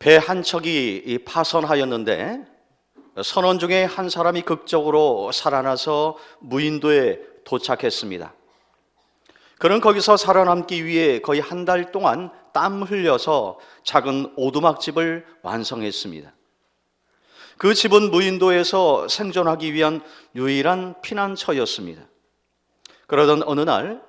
배 한 척이 파선하였는데 선원 중에 한 사람이 극적으로 살아나서 무인도에 도착했습니다. 그는 거기서 살아남기 위해 거의 한 달 동안 땀 흘려서 작은 오두막집을 완성했습니다. 그 집은 무인도에서 생존하기 위한 유일한 피난처였습니다. 그러던 어느 날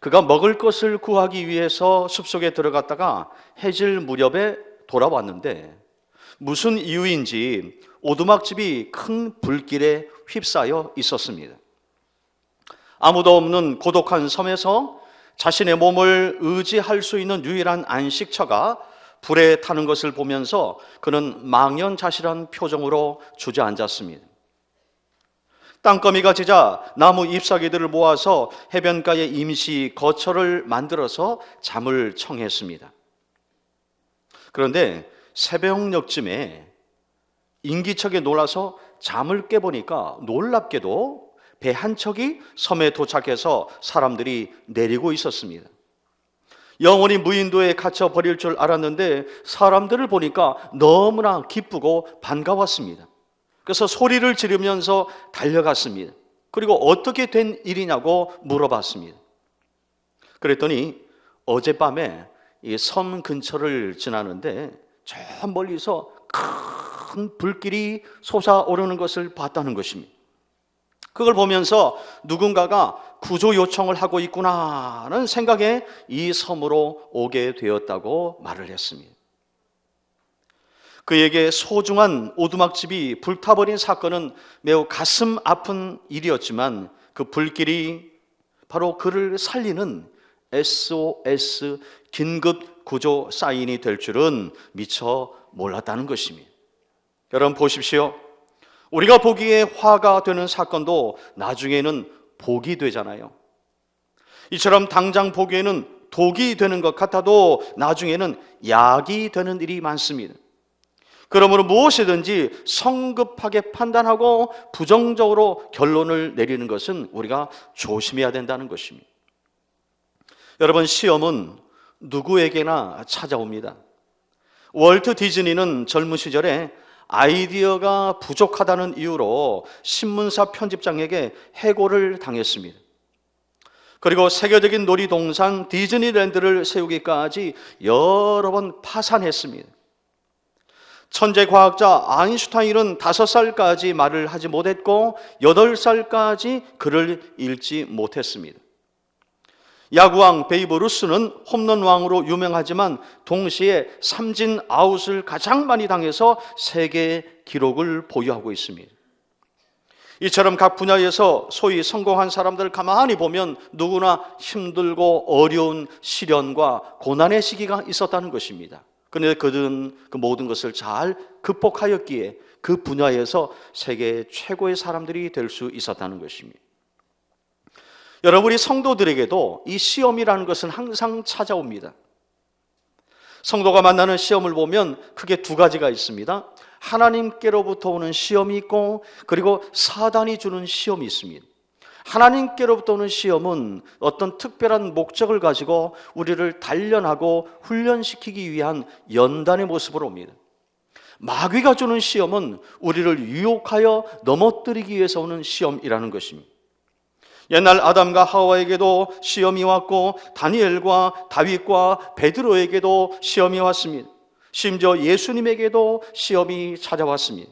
그가 먹을 것을 구하기 위해서 숲속에 들어갔다가 해질 무렵에 돌아왔는데 무슨 이유인지 오두막집이 큰 불길에 휩싸여 있었습니다. 아무도 없는 고독한 섬에서 자신의 몸을 의지할 수 있는 유일한 안식처가 불에 타는 것을 보면서 그는 망연자실한 표정으로 주저앉았습니다. 땅거미가 지자 나무 잎사귀들을 모아서 해변가에 임시 거처를 만들어서 잠을 청했습니다. 그런데 새벽녘쯤에 인기척에 놀라서 잠을 깨보니까 놀랍게도 배 한 척이 섬에 도착해서 사람들이 내리고 있었습니다. 영원히 무인도에 갇혀 버릴 줄 알았는데 사람들을 보니까 너무나 기쁘고 반가웠습니다. 그래서 소리를 지르면서 달려갔습니다. 그리고 어떻게 된 일이냐고 물어봤습니다. 그랬더니 어젯밤에 이 섬 근처를 지나는데 저 멀리서 큰 불길이 솟아오르는 것을 봤다는 것입니다. 그걸 보면서 누군가가 구조 요청을 하고 있구나라는 생각에 이 섬으로 오게 되었다고 말을 했습니다. 그에게 소중한 오두막집이 불타버린 사건은 매우 가슴 아픈 일이었지만 그 불길이 바로 그를 살리는 SOS 긴급 구조 사인이 될 줄은 미처 몰랐다는 것입니다. 여러분 보십시오. 우리가 보기에 화가 되는 사건도 나중에는 복이 되잖아요. 이처럼 당장 보기에는 독이 되는 것 같아도 나중에는 약이 되는 일이 많습니다. 그러므로 무엇이든지 성급하게 판단하고 부정적으로 결론을 내리는 것은 우리가 조심해야 된다는 것입니다. 여러분, 시험은 누구에게나 찾아옵니다. 월트 디즈니는 젊은 시절에 아이디어가 부족하다는 이유로 신문사 편집장에게 해고를 당했습니다. 그리고 세계적인 놀이동산 디즈니랜드를 세우기까지 여러 번 파산했습니다. 천재 과학자 아인슈타인은 5살까지 말을 하지 못했고 8살까지 글을 읽지 못했습니다. 야구왕 베이브 루스는 홈런왕으로 유명하지만 동시에 삼진 아웃을 가장 많이 당해서 세계 기록을 보유하고 있습니다. 이처럼 각 분야에서 소위 성공한 사람들을 가만히 보면 누구나 힘들고 어려운 시련과 고난의 시기가 있었다는 것입니다. 그런데 그들은 그 모든 것을 잘 극복하였기에 그 분야에서 세계 최고의 사람들이 될 수 있었다는 것입니다. 여러분, 우리 성도들에게도 이 시험이라는 것은 항상 찾아옵니다. 성도가 만나는 시험을 보면 크게 2가지가 있습니다. 하나님께로부터 오는 시험이 있고 그리고 사단이 주는 시험이 있습니다. 하나님께로부터 오는 시험은 어떤 특별한 목적을 가지고 우리를 단련하고 훈련시키기 위한 연단의 모습으로 옵니다. 마귀가 주는 시험은 우리를 유혹하여 넘어뜨리기 위해서 오는 시험이라는 것입니다. 옛날 아담과 하와에게도 시험이 왔고 다니엘과 다윗과 베드로에게도 시험이 왔습니다. 심지어 예수님에게도 시험이 찾아왔습니다.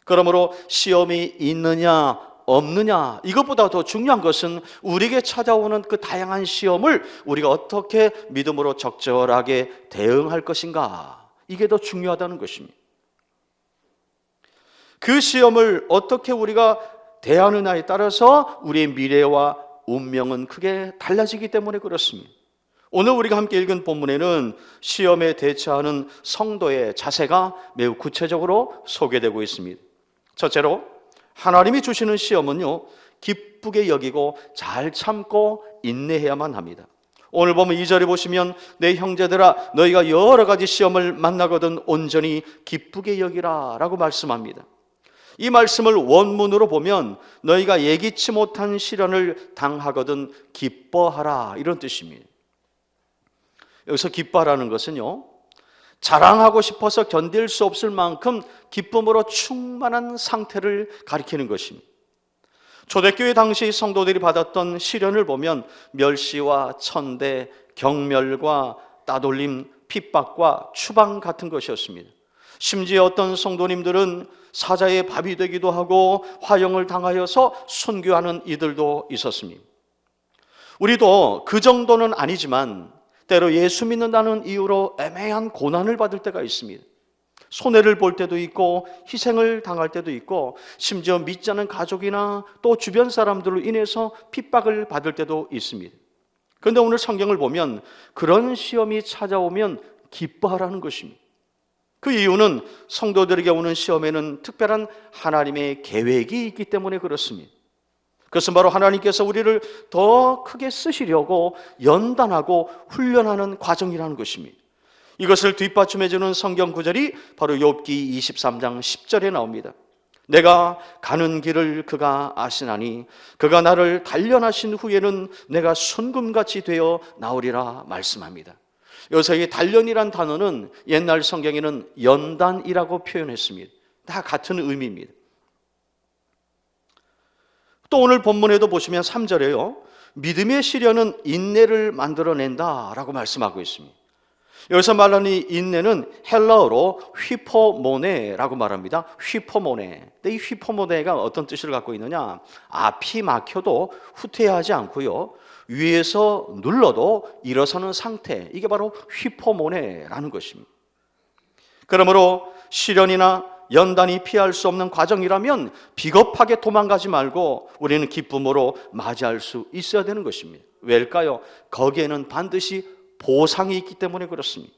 그러므로 시험이 있느냐 없느냐, 이것보다 더 중요한 것은 우리에게 찾아오는 그 다양한 시험을 우리가 어떻게 믿음으로 적절하게 대응할 것인가, 이게 더 중요하다는 것입니다. 그 시험을 어떻게 우리가 대하느냐에 따라서 우리의 미래와 운명은 크게 달라지기 때문에 그렇습니다. 오늘 우리가 함께 읽은 본문에는 시험에 대처하는 성도의 자세가 매우 구체적으로 소개되고 있습니다. 첫째로, 하나님이 주시는 시험은요, 기쁘게 여기고 잘 참고 인내해야만 합니다. 오늘 보면 2절에 보시면 내 형제들아 너희가 여러 가지 시험을 만나거든 온전히 기쁘게 여기라 라고 말씀합니다. 이 말씀을 원문으로 보면 너희가 예기치 못한 시련을 당하거든 기뻐하라, 이런 뜻입니다. 여기서 기뻐하라는 것은요, 자랑하고 싶어서 견딜 수 없을 만큼 기쁨으로 충만한 상태를 가리키는 것입니다. 초대교회 당시 성도들이 받았던 시련을 보면 멸시와 천대, 경멸과 따돌림, 핍박과 추방 같은 것이었습니다. 심지어 어떤 성도님들은 사자의 밥이 되기도 하고 화형을 당하여서 순교하는 이들도 있었습니다. 우리도 그 정도는 아니지만 때로 예수 믿는다는 이유로 애매한 고난을 받을 때가 있습니다. 손해를 볼 때도 있고 희생을 당할 때도 있고 심지어 믿지 않은 가족이나 또 주변 사람들로 인해서 핍박을 받을 때도 있습니다. 그런데 오늘 성경을 보면 그런 시험이 찾아오면 기뻐하라는 것입니다. 그 이유는 성도들에게 오는 시험에는 특별한 하나님의 계획이 있기 때문에 그렇습니다. 그것은 바로 하나님께서 우리를 더 크게 쓰시려고 연단하고 훈련하는 과정이라는 것입니다. 이것을 뒷받침해주는 성경 구절이 바로 욥기 23장 10절에 나옵니다. 내가 가는 길을 그가 아시나니 그가 나를 단련하신 후에는 내가 순금같이 되어 나오리라 말씀합니다. 여기서 이 단련이란 단어는 옛날 성경에는 연단이라고 표현했습니다. 다 같은 의미입니다. 또 오늘 본문에도 보시면 3절에요. 믿음의 시련은 인내를 만들어낸다라고 말씀하고 있습니다. 여기서 말하는 이 인내는 헬라어로 휘포모네라고 말합니다. 휘포모네. 근데 이 휘포모네가 어떤 뜻을 갖고 있느냐? 앞이 막혀도 후퇴하지 않고요. 위에서 눌러도 일어서는 상태. 이게 바로 휘포모네라는 것입니다. 그러므로 시련이나 연단이 피할 수 없는 과정이라면 비겁하게 도망가지 말고 우리는 기쁨으로 맞이할 수 있어야 되는 것입니다. 왜일까요? 거기에는 반드시 보상이 있기 때문에 그렇습니다.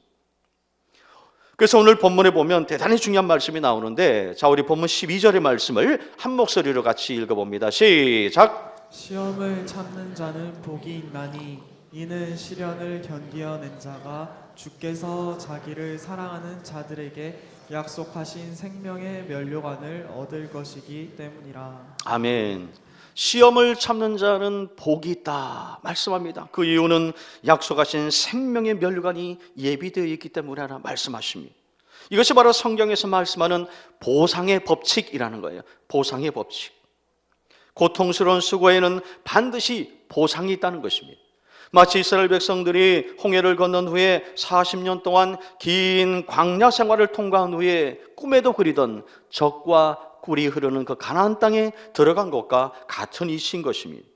그래서 오늘 본문에 보면 대단히 중요한 말씀이 나오는데, 자, 우리 본문 12절의 말씀을 한 목소리로 같이 읽어봅니다. 시작. 시험을 참는 자는 복이 있나니 이는 시련을 견디어낸 자가 주께서 자기를 사랑하는 자들에게 약속하신 생명의 면류관을 얻을 것이기 때문이라. 아멘. 시험을 참는 자는 복이 있다 말씀합니다. 그 이유는 약속하신 생명의 면류관이 예비되어 있기 때문이라 말씀하십니다. 이것이 바로 성경에서 말씀하는 보상의 법칙이라는 거예요. 보상의 법칙. 고통스러운 수고에는 반드시 보상이 있다는 것입니다. 마치 이스라엘 백성들이 홍해를 건넌 후에 40년 동안 긴 광야 생활을 통과한 후에 꿈에도 그리던 적과 꿀이 흐르는 그 가나안 땅에 들어간 것과 같은 이치인 것입니다.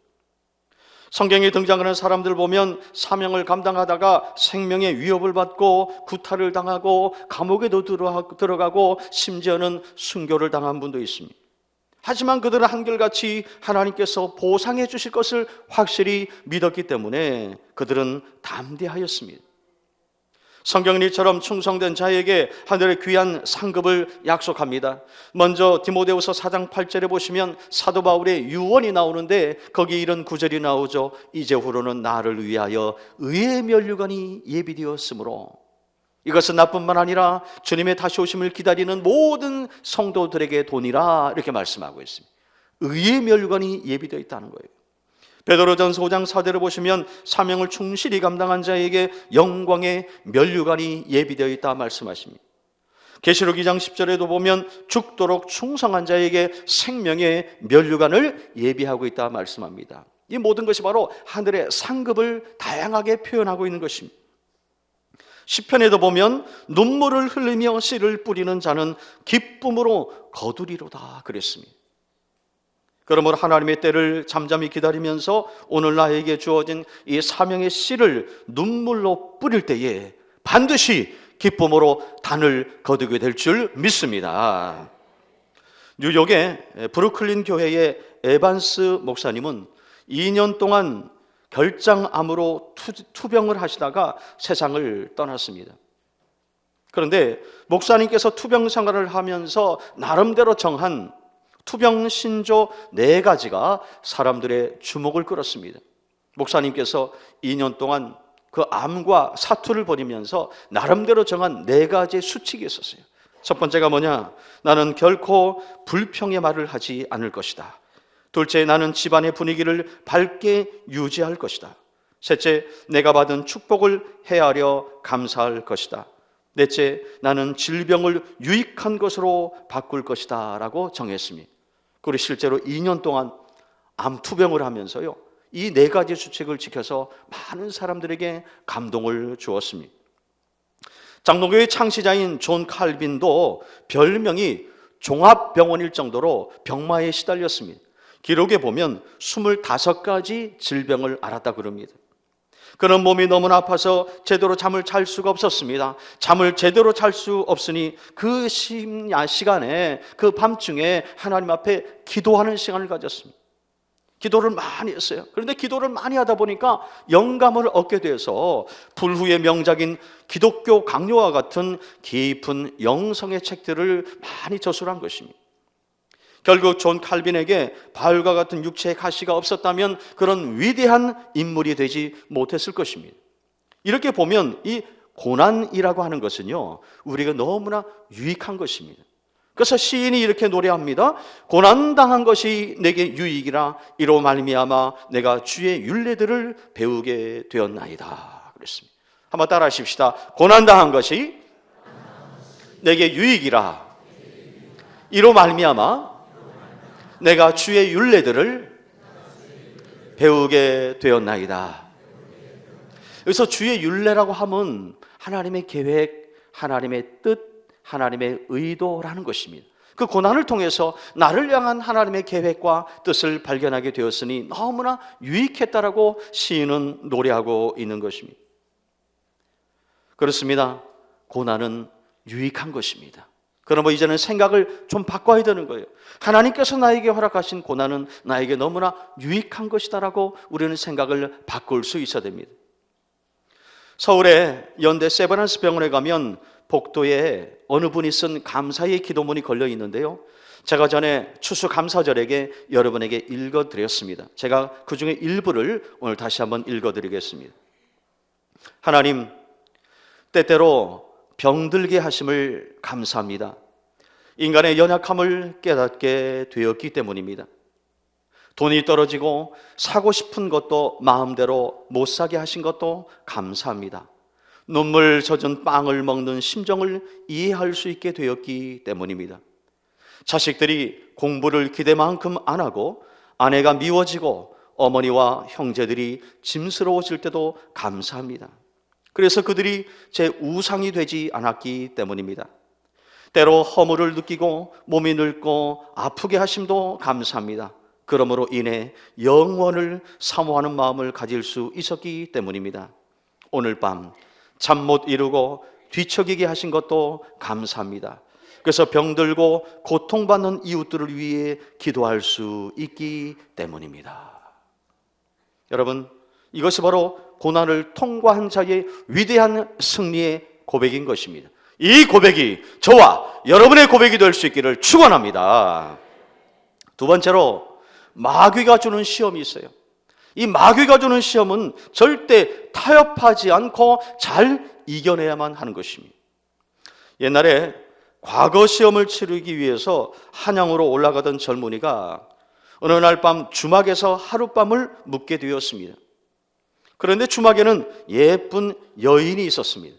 성경에 등장하는 사람들 보면 사명을 감당하다가 생명의 위협을 받고 구타를 당하고 감옥에도 들어가고 심지어는 순교를 당한 분도 있습니다. 하지만 그들은 한결같이 하나님께서 보상해 주실 것을 확실히 믿었기 때문에 그들은 담대하였습니다. 성경은 이처럼 충성된 자에게 하늘의 귀한 상급을 약속합니다. 먼저 디모데후서 4장 8절에 보시면 사도 바울의 유언이 나오는데 거기 이런 구절이 나오죠. 이제후로는 나를 위하여 의의 면류관이 예비되었으므로. 이것은 나뿐만 아니라 주님의 다시 오심을 기다리는 모든 성도들에게 돈이라 이렇게 말씀하고 있습니다. 의의 면류관이 예비되어 있다는 거예요. 베드로전서 5장 4절을 보시면 사명을 충실히 감당한 자에게 영광의 면류관이 예비되어 있다 말씀하십니다. 계시록 2장 10절에도 보면 죽도록 충성한 자에게 생명의 면류관을 예비하고 있다 말씀합니다. 이 모든 것이 바로 하늘의 상급을 다양하게 표현하고 있는 것입니다. 시편에도 보면 눈물을 흘리며 씨를 뿌리는 자는 기쁨으로 거두리로다 그랬습니다. 그러므로 하나님의 때를 잠잠히 기다리면서 오늘 나에게 주어진 이 사명의 씨를 눈물로 뿌릴 때에 반드시 기쁨으로 단을 거두게 될 줄 믿습니다. 뉴욕의 브루클린 교회의 에반스 목사님은 2년 동안 결장암으로 투병을 하시다가 세상을 떠났습니다. 그런데 목사님께서 투병 생활을 하면서 나름대로 정한 투병 신조 4가지가 사람들의 주목을 끌었습니다. 목사님께서 2년 동안 그 암과 사투를 벌이면서 나름대로 정한 4가지의 수칙이 있었어요. 첫 번째가 뭐냐? 나는 결코 불평의 말을 하지 않을 것이다. 둘째, 나는 집안의 분위기를 밝게 유지할 것이다. 셋째, 내가 받은 축복을 헤아려 감사할 것이다. 넷째, 나는 질병을 유익한 것으로 바꿀 것이다 라고 정했습니다. 그리고 실제로 2년 동안 암투병을 하면서요, 이 4가지 수칙을 지켜서 많은 사람들에게 감동을 주었습니다. 장로교의 창시자인 존 칼빈도 별명이 종합병원일 정도로 병마에 시달렸습니다. 기록에 보면 25가지 질병을 앓았다 그럽니다. 그런 몸이 너무나 아파서 제대로 잠을 잘 수가 없었습니다. 잠을 제대로 잘 수 없으니 그 시간에, 그 밤중에 하나님 앞에 기도하는 시간을 가졌습니다. 기도를 많이 했어요. 그런데 기도를 많이 하다 보니까 영감을 얻게 돼서 불후의 명작인 기독교 강요와 같은 깊은 영성의 책들을 많이 저술한 것입니다. 결국 존 칼빈에게 바울과 같은 육체의 가시가 없었다면 그런 위대한 인물이 되지 못했을 것입니다. 이렇게 보면 이 고난이라고 하는 것은요, 우리가 너무나 유익한 것입니다. 그래서 시인이 이렇게 노래합니다. 고난당한 것이 내게 유익이라 이로 말미암아 내가 주의 율례들을 배우게 되었나이다 그랬습니다. 한번 따라 하십시다. 고난당한 것이 내게 유익이라 이로 말미암아 내가 주의 율례들을 배우게 되었나이다. 여기서 주의 율례라고 하면 하나님의 계획, 하나님의 뜻, 하나님의 의도라는 것입니다. 그 고난을 통해서 나를 향한 하나님의 계획과 뜻을 발견하게 되었으니 너무나 유익했다라고 시인은 노래하고 있는 것입니다. 그렇습니다. 고난은 유익한 것입니다. 그러면 이제는 생각을 좀 바꿔야 되는 거예요. 하나님께서 나에게 허락하신 고난은 나에게 너무나 유익한 것이다라고 우리는 생각을 바꿀 수 있어야 됩니다. 서울의 연대 세브란스 병원에 가면 복도에 어느 분이 쓴 감사의 기도문이 걸려 있는데요, 제가 전에 추수감사절에게 여러분에게 읽어드렸습니다. 제가 그 중에 일부를 오늘 다시 한번 읽어드리겠습니다. 하나님, 때때로 병들게 하심을 감사합니다. 인간의 연약함을 깨닫게 되었기 때문입니다. 돈이 떨어지고 사고 싶은 것도 마음대로 못 사게 하신 것도 감사합니다. 눈물 젖은 빵을 먹는 심정을 이해할 수 있게 되었기 때문입니다. 자식들이 공부를 기대만큼 안 하고 아내가 미워지고 어머니와 형제들이 짐스러워질 때도 감사합니다. 그래서 그들이 제 우상이 되지 않았기 때문입니다. 때로 허물을 느끼고 몸이 늙고 아프게 하심도 감사합니다. 그러므로 인해 영원을 사모하는 마음을 가질 수 있었기 때문입니다. 오늘 밤 잠 못 이루고 뒤척이게 하신 것도 감사합니다. 그래서 병들고 고통받는 이웃들을 위해 기도할 수 있기 때문입니다. 여러분, 이것이 바로 고난을 통과한 자의 위대한 승리의 고백인 것입니다. 이 고백이 저와 여러분의 고백이 될 수 있기를 축원합니다. 두 번째로, 마귀가 주는 시험이 있어요. 이 마귀가 주는 시험은 절대 타협하지 않고 잘 이겨내야만 하는 것입니다. 옛날에 과거 시험을 치르기 위해서 한양으로 올라가던 젊은이가 어느 날 밤 주막에서 하룻밤을 묵게 되었습니다. 그런데 주막에는 예쁜 여인이 있었습니다.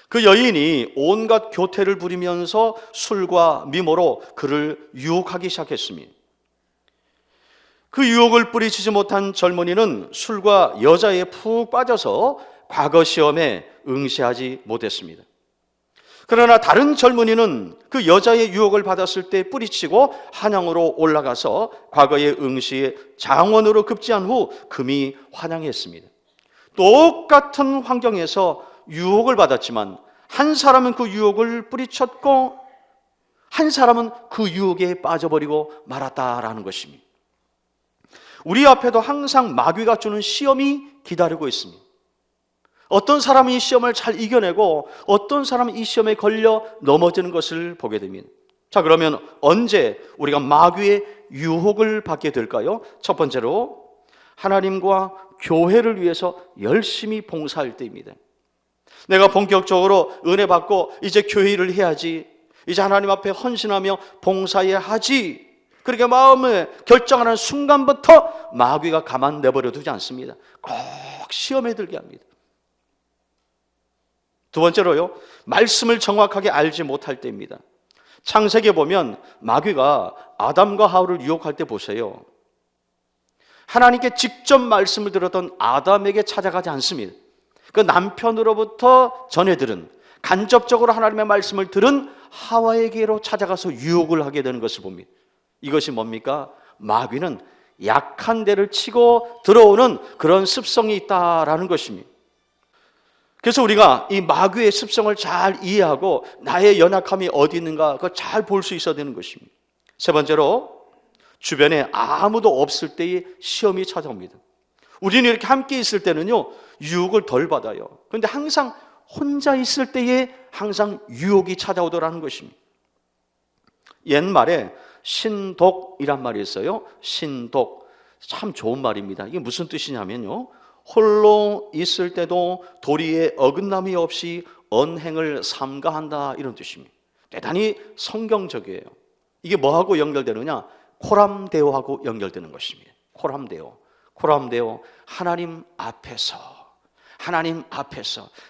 그 여인이 온갖 교태를 부리면서 술과 미모로 그를 유혹하기 시작했습니다. 그 유혹을 뿌리치지 못한 젊은이는 술과 여자에 푹 빠져서 과거 시험에 응시하지 못했습니다. 그러나 다른 젊은이는 그 여자의 유혹을 받았을 때 뿌리치고 한양으로 올라가서 과거의 응시에 장원으로 급제한 후 금이 환영했습니다. 똑같은 환경에서 유혹을 받았지만 한 사람은 그 유혹을 뿌리쳤고 한 사람은 그 유혹에 빠져버리고 말았다라는 것입니다. 우리 앞에도 항상 마귀가 주는 시험이 기다리고 있습니다. 어떤 사람이 이 시험을 잘 이겨내고 어떤 사람은 이 시험에 걸려 넘어지는 것을 보게 됩니다. 자, 그러면 언제 우리가 마귀의 유혹을 받게 될까요? 첫 번째로, 하나님과 교회를 위해서 열심히 봉사할 때입니다. 내가 본격적으로 은혜 받고 이제 교회 일을 해야지, 이제 하나님 앞에 헌신하며 봉사해야 하지, 그렇게 마음에 결정하는 순간부터 마귀가 가만 내버려 두지 않습니다. 꼭 시험에 들게 합니다. 두 번째로요, 말씀을 정확하게 알지 못할 때입니다. 창세기에 보면 마귀가 아담과 하와를 유혹할 때 보세요. 하나님께 직접 말씀을 들었던 아담에게 찾아가지 않습니다. 그 남편으로부터 전해 들은, 간접적으로 하나님의 말씀을 들은 하와에게로 찾아가서 유혹을 하게 되는 것을 봅니다. 이것이 뭡니까? 마귀는 약한 데를 치고 들어오는 그런 습성이 있다라는 것입니다. 그래서 우리가 이 마귀의 습성을 잘 이해하고 나의 연약함이 어디 있는가 그걸 잘 볼 수 있어야 되는 것입니다. 세 번째로, 주변에 아무도 없을 때의 시험이 찾아옵니다. 우리는 이렇게 함께 있을 때는요, 유혹을 덜 받아요. 그런데 항상 혼자 있을 때에 항상 유혹이 찾아오더라는 것입니다. 옛말에 신독이란 말이 있어요. 신독. 참 좋은 말입니다. 이게 무슨 뜻이냐면요, 홀로 있을 때도 도리에 어긋남이 없이 언행을 삼가한다, 이런 뜻입니다. 대단히 성경적이에요. 이게 뭐하고 연결되느냐? 코람데오하고 연결되는 것입니다. 코람데오. 하나님 앞에서,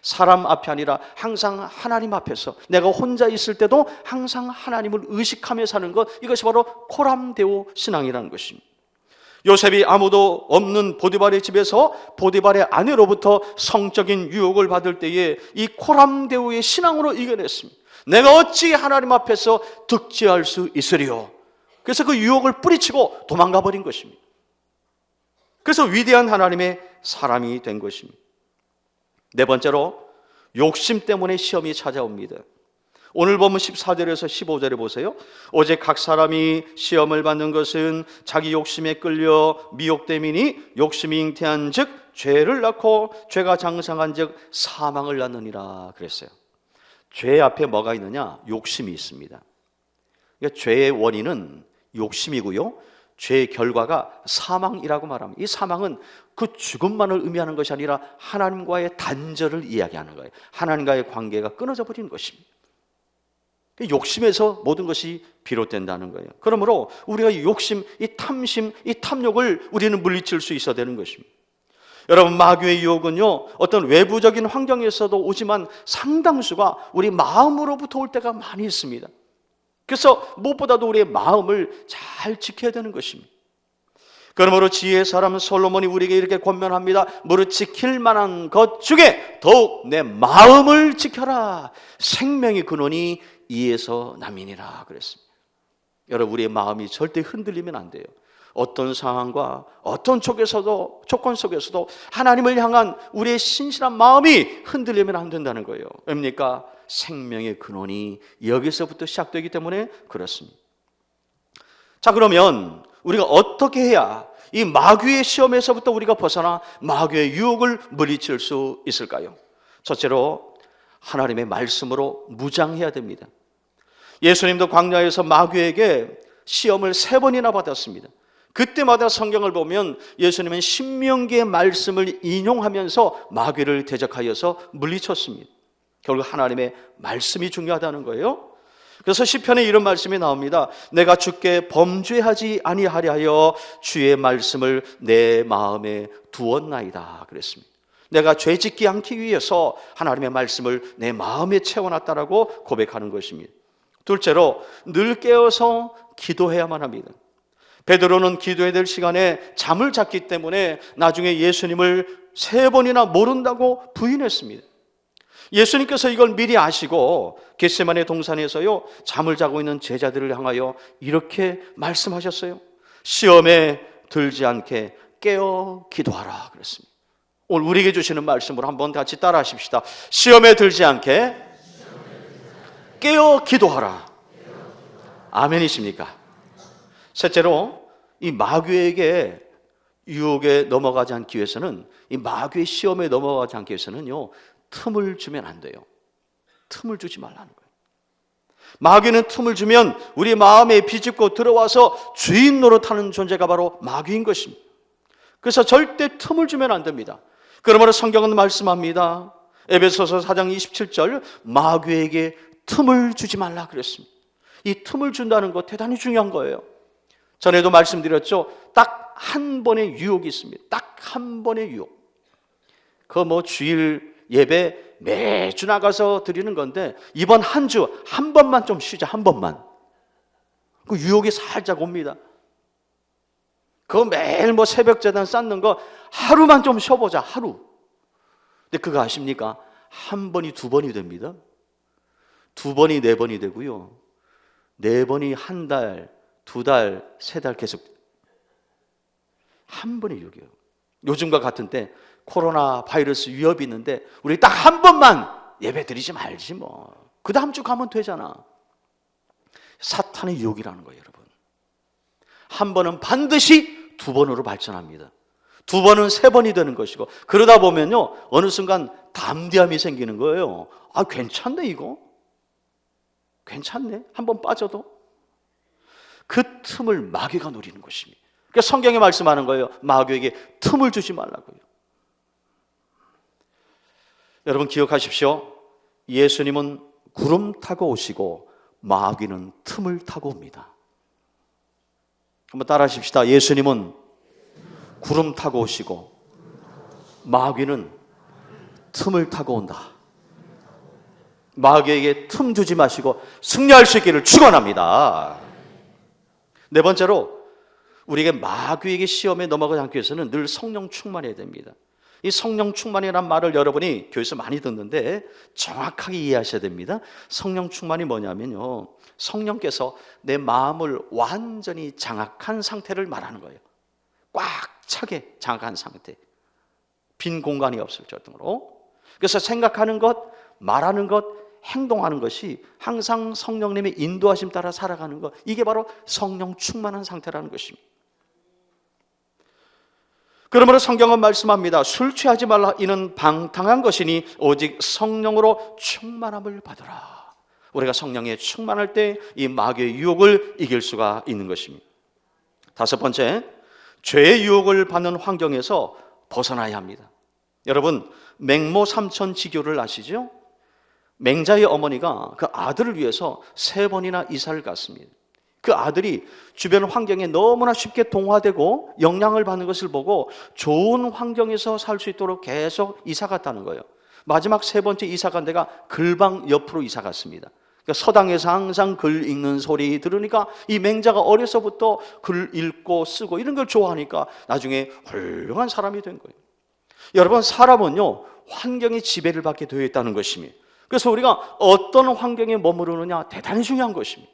사람 앞이 아니라 항상 하나님 앞에서, 내가 혼자 있을 때도 항상 하나님을 의식하며 사는 것, 이것이 바로 코람데오 신앙이라는 것입니다. 요셉이 아무도 없는 보디발의 집에서 보디발의 아내로부터 성적인 유혹을 받을 때에 이 코람데오의 신앙으로 이겨냈습니다. 내가 어찌 하나님 앞에서 득지할 수 있으리요? 그래서 그 유혹을 뿌리치고 도망가 버린 것입니다. 그래서 위대한 하나님의 사람이 된 것입니다. 네 번째로, 욕심 때문에 시험이 찾아옵니다. 오늘 보면 14절에서 15절에 보세요. 오직 각 사람이 시험을 받는 것은 자기 욕심에 끌려 미혹됨이니 욕심이 잉태한 즉 죄를 낳고 죄가 장성한 즉 사망을 낳느니라 그랬어요. 죄 앞에 뭐가 있느냐? 욕심이 있습니다. 그러니까 죄의 원인은 욕심이고요, 죄의 결과가 사망이라고 말합니다. 이 사망은 그 죽음만을 의미하는 것이 아니라 하나님과의 단절을 이야기하는 거예요. 하나님과의 관계가 끊어져 버리는 것입니다. 욕심에서 모든 것이 비롯된다는 거예요. 그러므로 우리가 이 욕심, 이 탐심, 이 탐욕을 우리는 물리칠 수 있어야 되는 것입니다. 여러분, 마귀의 유혹은요, 어떤 외부적인 환경에서도 오지만 상당수가 우리 마음으로부터 올 때가 많이 있습니다. 그래서 무엇보다도 우리의 마음을 잘 지켜야 되는 것입니다. 그러므로 지혜의 사람 솔로몬이 우리에게 이렇게 권면합니다. 무릇 지킬 만한 것 중에 더욱 내 마음을 지켜라. 생명의 근원이 이에서 남이니라 그랬습니다. 여러분, 우리의 마음이 절대 흔들리면 안 돼요. 어떤 상황과 어떤 조건 속에서도 하나님을 향한 우리의 신실한 마음이 흔들리면 안 된다는 거예요. 왜입니까? 생명의 근원이 여기서부터 시작되기 때문에 그렇습니다. 자, 그러면 우리가 어떻게 해야 이 마귀의 시험에서부터 우리가 벗어나 마귀의 유혹을 물리칠 수 있을까요? 첫째로, 하나님의 말씀으로 무장해야 됩니다. 예수님도 광야에서 마귀에게 시험을 3번이나 받았습니다. 그때마다 성경을 보면 예수님은 신명기의 말씀을 인용하면서 마귀를 대적하여서 물리쳤습니다. 결국 하나님의 말씀이 중요하다는 거예요. 그래서 시편에 이런 말씀이 나옵니다. 내가 주께 범죄하지 아니하려 하여 주의 말씀을 내 마음에 두었나이다 그랬습니다. 내가 죄짓지 않기 위해서 하나님의 말씀을 내 마음에 채워놨다라고 고백하는 것입니다. 둘째로, 늘 깨어서 기도해야만 합니다. 베드로는 기도해야 될 시간에 잠을 잤기 때문에 나중에 예수님을 3번이나 모른다고 부인했습니다. 예수님께서 이걸 미리 아시고 겟세마네 동산에서요, 잠을 자고 있는 제자들을 향하여 이렇게 말씀하셨어요. 시험에 들지 않게 깨어 기도하라 그랬습니다. 오늘 우리에게 주시는 말씀으로 한번 같이 따라 하십시다. 시험에 들지 않게 깨어 기도하라. 아멘이십니까? 셋째로, 이 마귀에게 유혹에 넘어가지 않기 위해서는, 이 마귀의 시험에 넘어가지 않기 위해서는요, 틈을 주면 안 돼요. 틈을 주지 말라는 거예요. 마귀는 틈을 주면 우리 마음에 비집고 들어와서 주인 노릇하는 존재가 바로 마귀인 것입니다. 그래서 절대 틈을 주면 안 됩니다. 그러므로 성경은 말씀합니다. 에베소서 4장 27절, 마귀에게 틈을 주지 말라 그랬습니다. 이 틈을 준다는 것 대단히 중요한 거예요. 전에도 말씀드렸죠. 딱 한 번의 유혹이 있습니다. 딱 한 번의 유혹. 주일 예배 매주 나가서 드리는 건데 이번 한 주 한 번만 좀 쉬자. 한 번만. 그 유혹이 살짝 옵니다. 그거 매일 뭐 새벽 제단 쌓는 거 하루만 좀 쉬어보자. 하루. 근데 그거 아십니까? 한 번이 두 번이 됩니다. 두 번이 네 번이 되고요. 네 번이 한 달, 두 달, 세 달 계속. 한 번의 유혹이에요. 요즘과 같은 때 코로나 바이러스 위협이 있는데 우리 딱 한 번만 예배 드리지 말지 뭐. 그 다음 주 가면 되잖아. 사탄의 유혹이라는 거예요, 여러분. 한 번은 반드시 두 번으로 발전합니다. 두 번은 세 번이 되는 것이고, 그러다 보면요 어느 순간 담대함이 생기는 거예요. 아, 괜찮네 이거. 괜찮네. 한 번 빠져도. 그 틈을 마귀가 노리는 것입니다. 그러니까 성경에 말씀하는 거예요. 마귀에게 틈을 주지 말라고요. 여러분 기억하십시오. 예수님은 구름 타고 오시고 마귀는 틈을 타고 옵니다. 한번 따라 하십시다. 예수님은 구름 타고 오시고 마귀는 틈을 타고 온다. 마귀에게 틈 주지 마시고 승리할 수 있기를 축원합니다. 네 번째로 우리에게 마귀에게 시험에 넘어가지 않기 위해서는 늘 성령 충만해야 됩니다. 이 성령 충만이라는 말을 여러분이 교회에서 많이 듣는데 정확하게 이해하셔야 됩니다. 성령 충만이 뭐냐면요, 성령께서 내 마음을 완전히 장악한 상태를 말하는 거예요. 꽉 차게 장악한 상태, 빈 공간이 없을 정도로. 그래서 생각하는 것, 말하는 것, 행동하는 것이 항상 성령님의 인도하심 따라 살아가는 것, 이게 바로 성령 충만한 상태라는 것입니다. 그러므로 성경은 말씀합니다. 술 취하지 말라. 이는 방탕한 것이니 오직 성령으로 충만함을 받으라. 우리가 성령에 충만할 때 이 마귀의 유혹을 이길 수가 있는 것입니다. 다섯 번째, 죄의 유혹을 받는 환경에서 벗어나야 합니다. 여러분, 맹모 삼천지교를 아시죠? 맹자의 어머니가 그 아들을 위해서 3번이나 이사를 갔습니다. 그 아들이 주변 환경에 너무나 쉽게 동화되고 영향을 받는 것을 보고 좋은 환경에서 살 수 있도록 계속 이사 갔다는 거예요. 마지막 3번째 이사 간 데가 글방 옆으로 이사 갔습니다. 그러니까 서당에서 항상 글 읽는 소리 들으니까 이 맹자가 어려서부터 글 읽고 쓰고 이런 걸 좋아하니까 나중에 훌륭한 사람이 된 거예요. 여러분, 사람은요 환경에 지배를 받게 되어 있다는 것입니다. 그래서 우리가 어떤 환경에 머무르느냐 대단히 중요한 것입니다.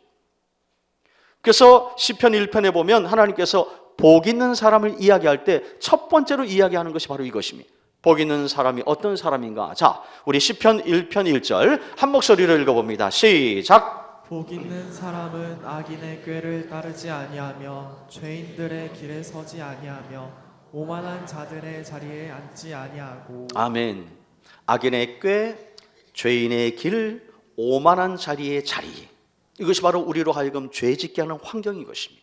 그래서 시편 1편에 보면 하나님께서 복 있는 사람을 이야기할 때 첫 번째로 이야기하는 것이 바로 이것입니다. 복 있는 사람이 어떤 사람인가? 자, 우리 시편 1편 1절 한 목소리로 읽어봅니다. 시작. 복 있는 사람은 악인의 꾀를 따르지 아니하며 죄인들의 길에 서지 아니하며 오만한 자들의 자리에 앉지 아니하고. 아멘. 악인의 꾀, 죄인의 길, 오만한 자리의 자리, 이것이 바로 우리로 하여금 죄 짓게 하는 환경인 것입니다.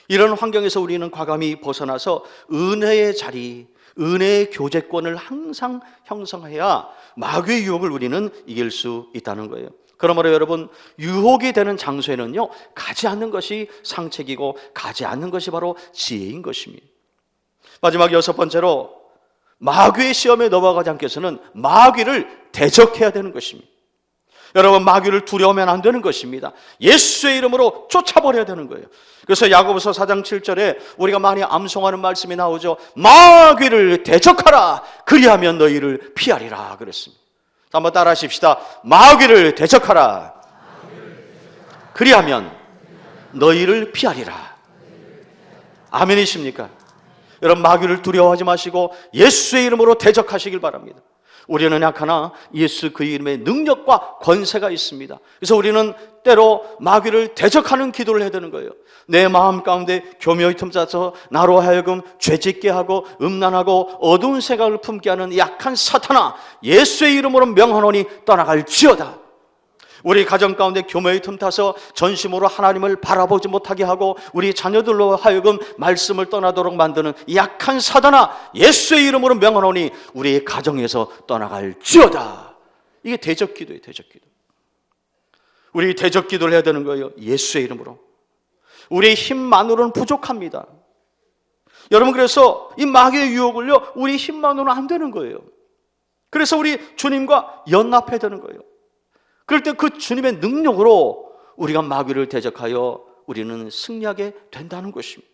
이런 환경에서 우리는 과감히 벗어나서 은혜의 자리, 은혜의 교제권을 항상 형성해야 마귀의 유혹을 우리는 이길 수 있다는 거예요. 그러므로 여러분, 유혹이 되는 장소에는요 가지 않는 것이 상책이고 가지 않는 것이 바로 지혜인 것입니다. 마지막 6번째로 마귀의 시험에 넘어가지 않기 위해서는 마귀를 대적해야 되는 것입니다. 여러분, 마귀를 두려워하면 안 되는 것입니다. 예수의 이름으로 쫓아버려야 되는 거예요. 그래서 야고보서 4장 7절에 우리가 많이 암송하는 말씀이 나오죠. 마귀를 대적하라, 그리하면 너희를 피하리라 그랬습니다. 한번 따라 하십시다. 마귀를 대적하라, 그리하면 너희를 피하리라. 아멘이십니까? 여러분, 마귀를 두려워하지 마시고 예수의 이름으로 대적하시길 바랍니다. 우리는 약하나 예수 그 이름의 능력과 권세가 있습니다. 그래서 우리는 때로 마귀를 대적하는 기도를 해야 되는 거예요. 내 마음 가운데 교묘히 틈타서 나로 하여금 죄짓게 하고 음란하고 어두운 생각을 품게 하는 약한 사탄아, 예수의 이름으로 명하노니 떠나갈지어다. 우리 가정 가운데 교묘히 틈타서 전심으로 하나님을 바라보지 못하게 하고 우리 자녀들로 하여금 말씀을 떠나도록 만드는 약한 사단아, 예수의 이름으로 명하노니 우리의 가정에서 떠나갈지어다. 이게 대적기도예요. 대적기도. 우리 대적기도를 해야 되는 거예요. 예수의 이름으로. 우리의 힘만으로는 부족합니다. 여러분, 그래서 이 마귀의 유혹을요 우리 힘만으로는 안 되는 거예요. 그래서 우리 주님과 연합해야 되는 거예요. 그럴 때 그 주님의 능력으로 우리가 마귀를 대적하여 우리는 승리하게 된다는 것입니다.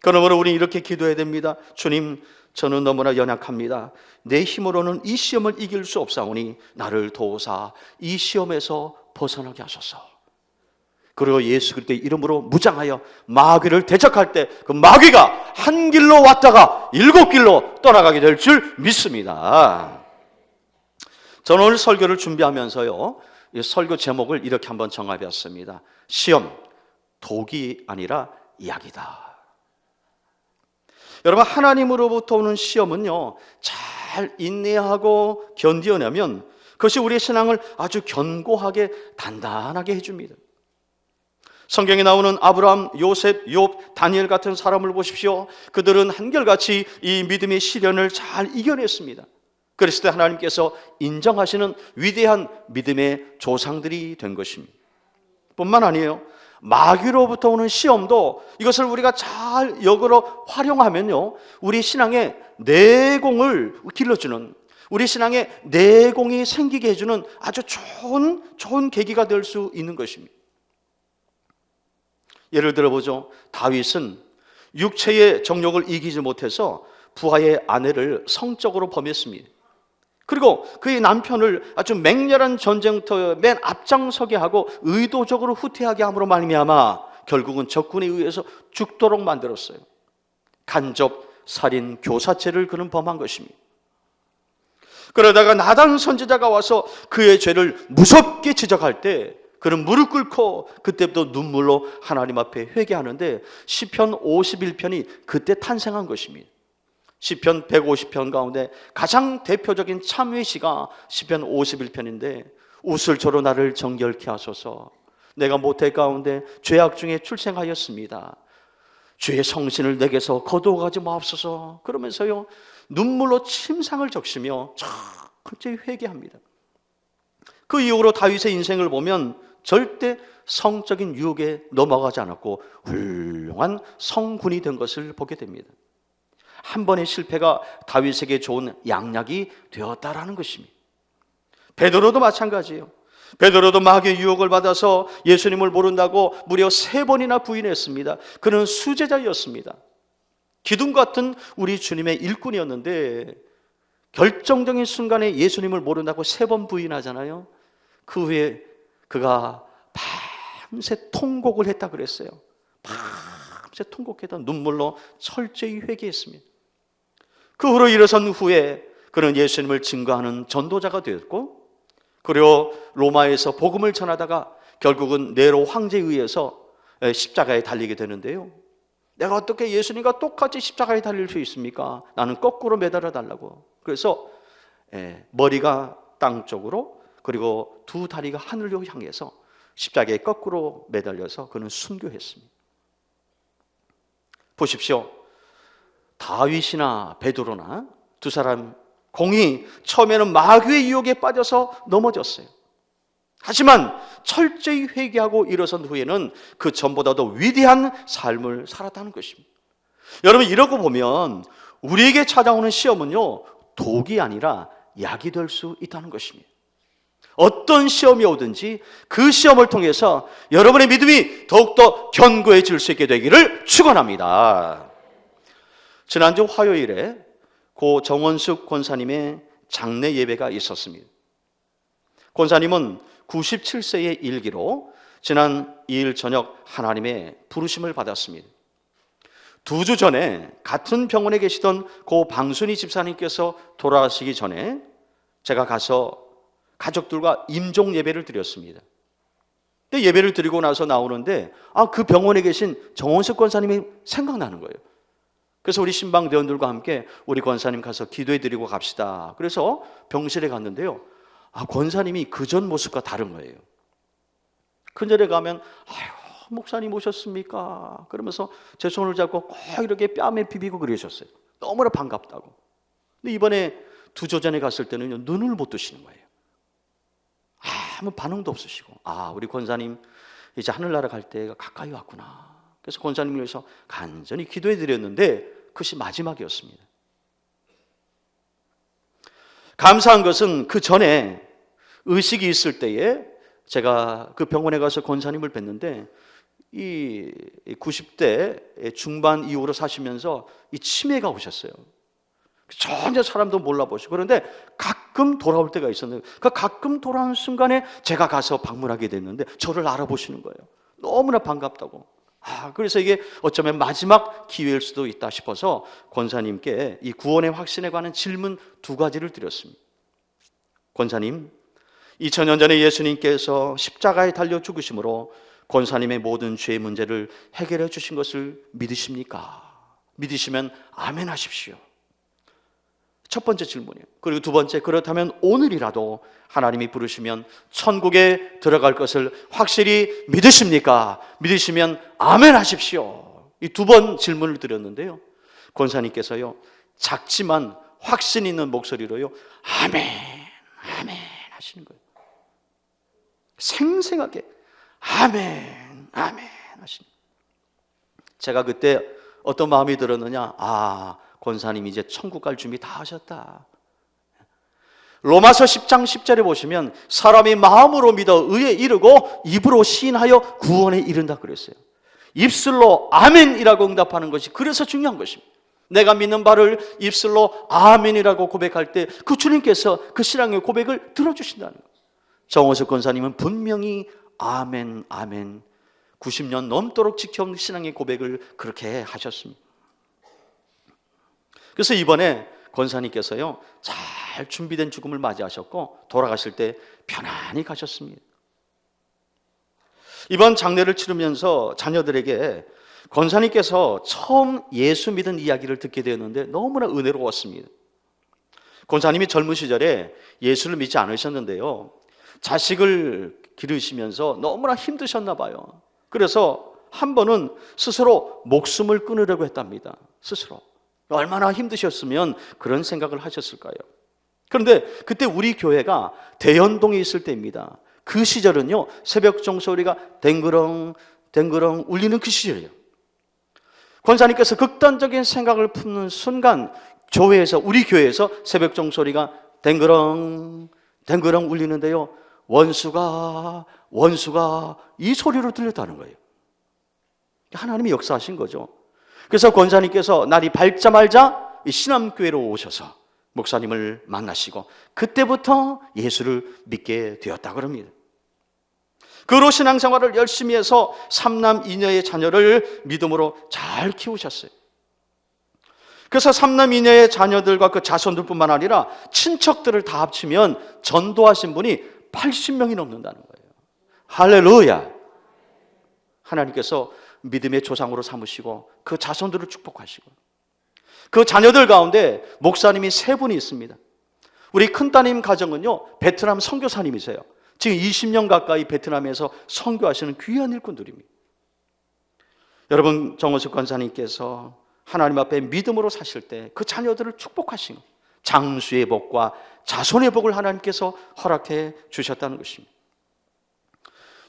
그러므로 우리는 이렇게 기도해야 됩니다. 주님, 저는 너무나 연약합니다. 내 힘으로는 이 시험을 이길 수 없사오니 나를 도우사 이 시험에서 벗어나게 하소서. 그리고 예수 그리스도의 이름으로 무장하여 마귀를 대적할 때 그 마귀가 한 길로 왔다가 7길로 떠나가게 될 줄 믿습니다. 저는 오늘 설교를 준비하면서요, 이 설교 제목을 이렇게 한번 정해봤습니다. 시험, 독이 아니라 약이다. 여러분, 하나님으로부터 오는 시험은요, 잘 인내하고 견디어내면 그것이 우리의 신앙을 아주 견고하게 단단하게 해줍니다. 성경에 나오는 아브라함, 요셉, 욥, 다니엘 같은 사람을 보십시오. 그들은 한결같이 이 믿음의 시련을 잘 이겨냈습니다. 그랬을 때 하나님께서 인정하시는 위대한 믿음의 조상들이 된 것입니다. 뿐만 아니에요, 마귀로부터 오는 시험도 이것을 우리가 잘 역으로 활용하면요, 우리 신앙의 내공을 길러주는, 우리 신앙의 내공이 생기게 해주는 아주 좋은 계기가 될 수 있는 것입니다. 예를 들어보죠. 다윗은 육체의 정욕을 이기지 못해서 부하의 아내를 성적으로 범했습니다. 그리고 그의 남편을 아주 맹렬한 전쟁터에 맨 앞장서게 하고 의도적으로 후퇴하게 함으로 말미암아 결국은 적군에 의해서 죽도록 만들었어요. 간접 살인 교사죄를 그는 범한 것입니다. 그러다가 나단 선지자가 와서 그의 죄를 무섭게 지적할 때 그는 무릎 꿇고 그때부터 눈물로 하나님 앞에 회개하는데 시편 51편이 그때 탄생한 것입니다. 시편 150편 가운데 가장 대표적인 참회시가 시편 51편인데 우슬초로 나를 정결케 하소서. 내가 모태 가운데 죄악 중에 출생하였습니다. 죄의 성신을 내게서 거두어가지 마옵소서. 그러면서요, 눈물로 침상을 적시며 철저히 회개합니다. 그 이후로 다윗의 인생을 보면 절대 성적인 유혹에 넘어가지 않았고 훌륭한 성군이 된 것을 보게 됩니다. 한 번의 실패가 다윗에게 좋은 양약이 되었다라는 것입니다. 베드로도 마찬가지예요. 베드로도 마귀의 유혹을 받아서 예수님을 모른다고 무려 3번이나 부인했습니다. 그는 수제자였습니다. 기둥 같은 우리 주님의 일꾼이었는데 결정적인 순간에 예수님을 모른다고 3번 부인하잖아요. 그 후에 그가 밤새 통곡을 했다 그랬어요. 밤새 통곡했다, 눈물로 철저히 회개했습니다. 그 후로 일어선 후에 그는 예수님을 증거하는 전도자가 되었고, 그리고 로마에서 복음을 전하다가 결국은 네로 황제에 의해서 십자가에 달리게 되는데요. 내가 어떻게 예수님과 똑같이 십자가에 달릴 수 있습니까? 나는 거꾸로 매달아 달라고. 그래서 머리가 땅 쪽으로, 그리고 두 다리가 하늘로 향해서 십자가에 거꾸로 매달려서 그는 순교했습니다. 보십시오. 다윗이나 베드로나 두 사람 공이 처음에는 마귀의 유혹에 빠져서 넘어졌어요. 하지만 철저히 회개하고 일어선 후에는 그 전보다도 위대한 삶을 살았다는 것입니다. 여러분, 이러고 보면 우리에게 찾아오는 시험은요, 독이 아니라 약이 될 수 있다는 것입니다. 어떤 시험이 오든지 그 시험을 통해서 여러분의 믿음이 더욱더 견고해질 수 있게 되기를 축원합니다. 지난주 화요일에 고 정원숙 권사님의 장례 예배가 있었습니다. 권사님은 97세의 일기로 지난 2일 저녁 하나님의 부르심을 받았습니다. 2주 전에 같은 병원에 계시던 고 방순희 집사님께서 돌아가시기 전에 제가 가서 가족들과 임종 예배를 드렸습니다. 근데 예배를 드리고 나서 나오는데 그 병원에 계신 정원석 권사님이 생각나는 거예요. 그래서 우리 신방대원들과 함께 우리 권사님 가서 기도해 드리고 갑시다. 그래서 병실에 갔는데요, 권사님이 그전 모습과 다른 거예요. 큰절에 가면 목사님 오셨습니까? 그러면서 제 손을 잡고 꼭 이렇게 뺨에 비비고 그러셨어요. 너무나 반갑다고. 근데 이번에 2주 전에 갔을 때는요, 눈을 못 뜨시는 거예요. 아무 반응도 없으시고, 우리 권사님 이제 하늘나라 갈 때가 가까이 왔구나. 그래서 권사님을 위해서 간절히 기도해 드렸는데 그것이 마지막이었습니다. 감사한 것은 그 전에 의식이 있을 때에 제가 그 병원에 가서 권사님을 뵀는데 이 90대 중반 이후로 사시면서 이 치매가 오셨어요. 전혀 사람도 몰라보시고 그런데 가끔 돌아올 때가 있었는데 그 가끔 돌아오는 순간에 제가 가서 방문하게 됐는데 저를 알아보시는 거예요. 너무나 반갑다고. 그래서 이게 어쩌면 마지막 기회일 수도 있다 싶어서 권사님께 이 구원의 확신에 관한 질문 2가지를 드렸습니다. 권사님, 2000년 전에 예수님께서 십자가에 달려 죽으심으로 권사님의 모든 죄의 문제를 해결해 주신 것을 믿으십니까? 믿으시면 아멘 하십시오. 첫 번째 질문이에요. 그리고 2번째, 그렇다면 오늘이라도 하나님이 부르시면 천국에 들어갈 것을 확실히 믿으십니까? 믿으시면 아멘 하십시오. 이 2번 질문을 드렸는데요, 권사님께서요 작지만 확신 있는 목소리로요 아멘, 아멘 하시는 거예요. 생생하게 아멘, 아멘 하시는 거예요. 제가 그때 어떤 마음이 들었느냐, 권사님 이제 천국 갈 준비 다 하셨다. 로마서 10장 10절에 보시면 사람이 마음으로 믿어 의에 이르고 입으로 시인하여 구원에 이른다 그랬어요. 입술로 아멘이라고 응답하는 것이 그래서 중요한 것입니다. 내가 믿는 바를 입술로 아멘이라고 고백할 때 그 주님께서 그 신앙의 고백을 들어주신다는 거예요. 정호석 권사님은 분명히 아멘, 아멘 90년 넘도록 지켜온 신앙의 고백을 그렇게 하셨습니다. 그래서 이번에 권사님께서요 잘 준비된 죽음을 맞이하셨고 돌아가실 때 편안히 가셨습니다. 이번 장례를 치르면서 자녀들에게 권사님께서 처음 예수 믿은 이야기를 듣게 되었는데 너무나 은혜로웠습니다. 권사님이 젊은 시절에 예수를 믿지 않으셨는데요, 자식을 기르시면서 너무나 힘드셨나 봐요. 그래서 한 번은 스스로 목숨을 끊으려고 했답니다. 스스로. 얼마나 힘드셨으면 그런 생각을 하셨을까요? 그런데 그때 우리 교회가 대연동에 있을 때입니다. 그 시절은요 새벽 종소리가 댕그렁 댕그렁 울리는 그 시절이에요. 권사님께서 극단적인 생각을 품는 순간 우리 교회에서 새벽 종소리가 댕그렁 댕그렁 울리는데요, 원수가 이 소리로 들렸다는 거예요. 하나님이 역사하신 거죠. 그래서 권사님께서 날이 밝자마자 이 신암교회로 오셔서 목사님을 만나시고 그때부터 예수를 믿게 되었다 그럽니다. 그 후로 신앙생활을 열심히 해서 3남 2녀의 자녀를 믿음으로 잘 키우셨어요. 그래서 3남 2녀의 자녀들과 그 자손들뿐만 아니라 친척들을 다 합치면 전도하신 분이 80명이 넘는다는 거예요. 할렐루야. 하나님께서 믿음의 조상으로 삼으시고 그 자손들을 축복하시고 그 자녀들 가운데 목사님이 3분이 있습니다. 우리 큰따님 가정은요 베트남 선교사님이세요. 지금 20년 가까이 베트남에서 선교하시는 귀한 일꾼들입니다. 여러분, 정호숙 권사님께서 하나님 앞에 믿음으로 사실 때 그 자녀들을 축복하신 장수의 복과 자손의 복을 하나님께서 허락해 주셨다는 것입니다.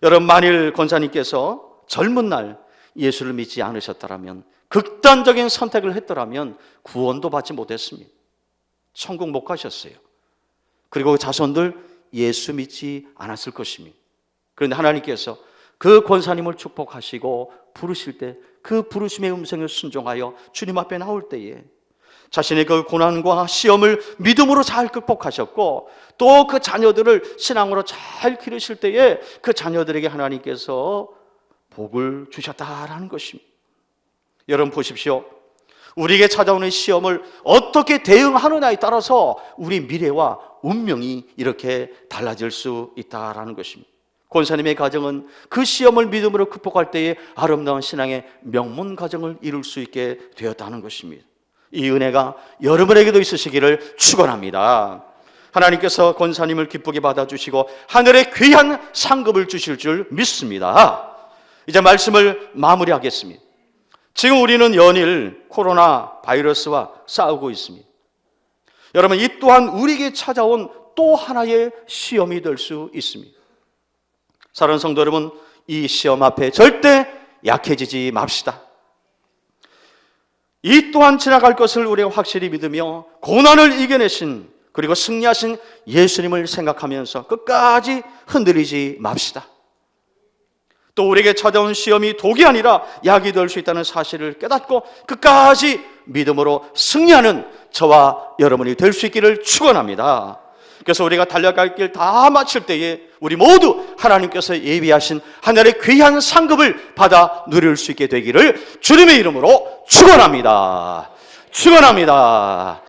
여러분, 만일 권사님께서 젊은 날 예수를 믿지 않으셨더라면, 극단적인 선택을 했더라면 구원도 받지 못했습니다. 천국 못 가셨어요. 그리고 자손들 예수 믿지 않았을 것입니다. 그런데 하나님께서 그 권사님을 축복하시고 부르실 때 그 부르심의 음성을 순종하여 주님 앞에 나올 때에 자신의 그 고난과 시험을 믿음으로 잘 극복하셨고 또 그 자녀들을 신앙으로 잘 기르실 때에 그 자녀들에게 하나님께서 복을 주셨다라는 것입니다. 여러분 보십시오. 우리에게 찾아오는 시험을 어떻게 대응하느냐에 따라서 우리 미래와 운명이 이렇게 달라질 수 있다라는 것입니다. 권사님의 가정은 그 시험을 믿음으로 극복할 때에 아름다운 신앙의 명문 가정을 이룰 수 있게 되었다는 것입니다. 이 은혜가 여러분에게도 있으시기를 축원합니다. 하나님께서 권사님을 기쁘게 받아주시고 하늘의 귀한 상급을 주실 줄 믿습니다. 이제 말씀을 마무리하겠습니다. 지금 우리는 연일 코로나 바이러스와 싸우고 있습니다. 여러분, 이 또한 우리에게 찾아온 또 하나의 시험이 될 수 있습니다. 사랑하는 성도 여러분, 이 시험 앞에 절대 약해지지 맙시다. 이 또한 지나갈 것을 우리가 확실히 믿으며 고난을 이겨내신 그리고 승리하신 예수님을 생각하면서 끝까지 흔들리지 맙시다. 또 우리에게 찾아온 시험이 독이 아니라 약이 될 수 있다는 사실을 깨닫고 끝까지 믿음으로 승리하는 저와 여러분이 될 수 있기를 축원합니다. 그래서 우리가 달려갈 길 다 마칠 때에 우리 모두 하나님께서 예비하신 하늘의 귀한 상급을 받아 누릴 수 있게 되기를 주님의 이름으로 축원합니다. 축원합니다.